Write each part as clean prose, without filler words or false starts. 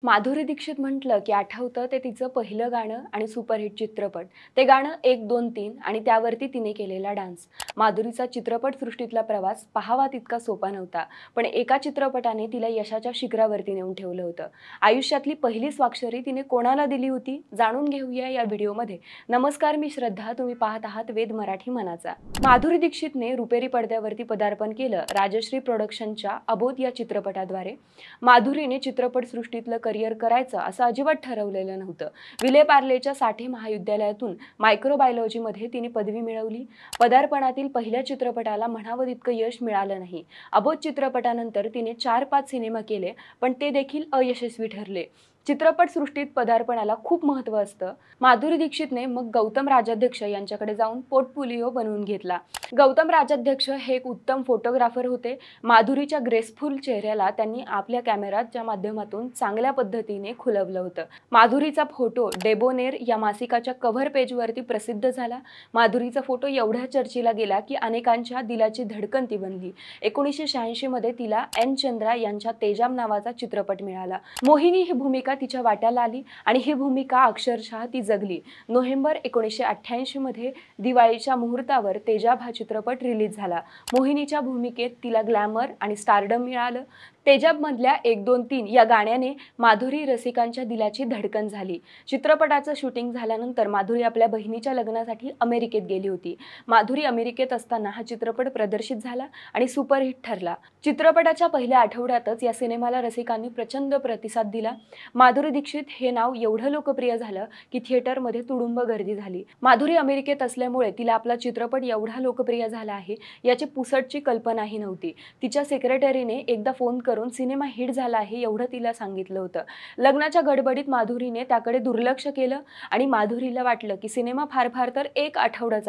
माधुरी दीक्षित म्हटलं की आठवतं ते तिचं पहिलं गाणं आणि सुपरहिट चित्रपट. ते गाणं 1, 2, 3 आणि त्यावरती तिने केलेला डान्स. माधुरीचा चित्रपटसृष्टीतला प्रवास पाहावा तितका सोपा नव्हता, पण एका चित्रपटाने तिला यशाच्या शिखरावरती नेऊन ठेवलं होतं. आयुष्यातली पहिली स्वाक्षरी तिने कोणाला दिली होती, जाणून घेऊया या व्हिडिओमध्ये. नमस्कार, मी श्रद्धा. तुम्ही पाहत आहात वेद मराठी मनाचा. माधुरी दीक्षितने रुपेरी पडद्यावरती पदार्पण केलं राजश्री प्रोडक्शनच्या अबोध या चित्रपटाद्वारे. माधुरीने चित्रपटसृष्टीतलं करिअर करायचं असं अजिबात ठरवलेलं नव्हतं. विले पार्लेच्या साठे महाविद्यालयातून मायक्रोबायोलॉजीमध्ये तिने पदवी मिळवली. पदार्पणातील पहिल्या चित्रपटाला म्हणावं तितकं यश मिळालं नाही. अबोध चित्रपटानंतर तिने 4-5 सिनेमा केले, पण ते देखील अयशस्वी ठरले. चित्रपटसृष्टीत पदार्पणाला खूप महत्त्व असतं. माधुरी दीक्षितने मग गौतम राजाध्यक्ष यांच्याकडे जाऊन पोर्टफोलिओ बनवून घेतला. गौतम राजाध्यक्ष हे एक उत्तम फोटोग्राफर होते. माधुरीच्या ग्रेसफुल चेहऱ्याला त्यांनी आपल्या कॅमेराच्या माध्यमातून चांगल्या पद्धतीने खुलवलं होतं. माधुरीचा फोटो डेबोनेर या मासिकाच्या कव्हर पेजवरती प्रसिद्ध झाला. माधुरीचा फोटो एवढ्या चर्चेला गेला की अनेकांच्या दिलाची धडकन ती बनली. 1986 मध्ये तिला एन चंद्रा यांच्या तेजाब नावाचा चित्रपट मिळाला. मोहिनी ही भूमिका तिच्या वाट्याला आली आणि ही भूमिका अक्षरशः ती जगली. नोव्हेंबर 1988 मध्ये दिवाळीच्या मुहूर्तावर तेजाब हा चित्रपट रिलीज झाला. मोहिनीच्या भूमिकेत तिला ग्लॅमर आणि स्टारडम मिळालं. तेजाबमधल्या 1, 2, 3 या गाण्याने माधुरी रसिकांच्या दिलाची धडकन झाली. चित्रपटाचं शूटिंग झाल्यानंतर माधुरी आपल्या बहिणीच्या लग्नासाठी अमेरिकेत गेली होती. माधुरी अमेरिकेत असताना हा चित्रपट प्रदर्शित झाला आणि सुपरहिट ठरला. चित्रपटाच्या पहिल्या आठवड्यातच या सिनेमाला रसिकांनी प्रचंड प्रतिसाद दिला. माधुरी दीक्षित हे नाव एवढं लोकप्रिय झालं की थिएटरमध्ये तुडुंब गर्दी झाली. माधुरी अमेरिकेत असल्यामुळे तिला आपला चित्रपट एवढा लोकप्रिय झाला आहे याची पुसटची कल्पनाही नव्हती. तिच्या सेक्रेटरीने एकदा फोन करून सिनेमा हिट झाला आहे एवढं तिला सांगितलं होतं. लग्नाच्या गडबडीत माधुरीने त्याकडे दुर्लक्ष केलं आणि माधुरीला वाटलं की सिनेमा फार फार तर 1 आठवडा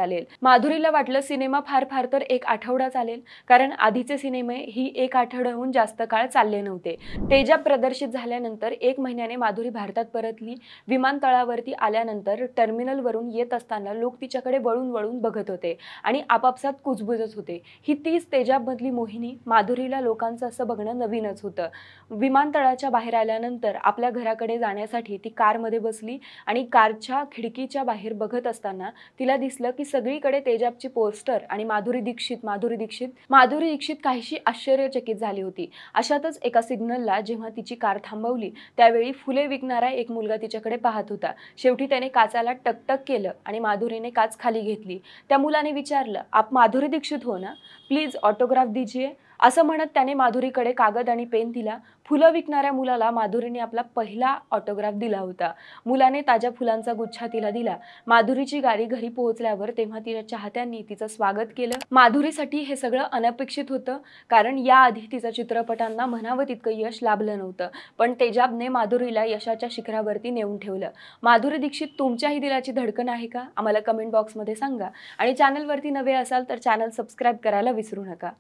चालेल. कारण आधीचे सिनेमे ही 1 आठवड्याहून जास्त काळ चालले नव्हते. तेजाब प्रदर्शित झाल्यानंतर 1 महिन्याने माधुरी भारतात परतली. विमानतळावरती आल्यानंतर टर्मिनलवरून येत असताना लोक तिच्याकडे वळून वळून बघत होते आणि आपापसात कुजबुजत होते. ही तीच तेजाबमधली मोहिनी. माधुरीला लोकांचं असं बघणं नवीनच होतं. विमानतळाच्या बाहेर आल्यानंतर आपल्या घराकडे जाण्यासाठी ती कारमध्ये बसली आणि कारच्या खिडकीच्या बाहेर बघत असताना तिला दिसलं की सगळीकडे तेजाबची पोस्टर आणि माधुरी दीक्षित काहीशी आश्चर्यचकित झाली होती. अशातच एका सिग्नलला जेव्हा तिची कार थांबवली त्यावेळी फुले विकणारा एक मुलगा तिच्याकडे पाहत होता. शेवटी त्याने काचाला टकटक केलं आणि माधुरीने काच खाली घेतली. त्या मुलाने विचारलं, "आप माधुरी दीक्षित हो ना? प्लीज ऑटोग्राफ दीजिए." असं म्हणत त्याने माधुरीकडे कागद आणि पेन दिला. फुलं विकणाऱ्या मुलाला माधुरीने आपला पहिला ऑटोग्राफ दिला होता. मुलाने ताज्या फुलांचा गुच्छा तिला दिला. माधुरीची गाडी घरी पोहोचल्यावर तेव्हा तिच्या चाहत्यांनी तिचं स्वागत केलं. माधुरीसाठी हे सगळं अनपेक्षित होतं, कारण याआधी तिच्या चित्रपटांना म्हणावं तितकं यश लाभलं नव्हतं. पण तेजाबने माधुरीला यशाच्या शिखरावरती नेऊन ठेवलं. माधुरी दीक्षित तुमच्याही दिलाची धडकन आहे का? आम्हाला कमेंट बॉक्समध्ये सांगा आणि चॅनलवरती नवे असाल तर चॅनल सबस्क्राईब करायला विसरू नका.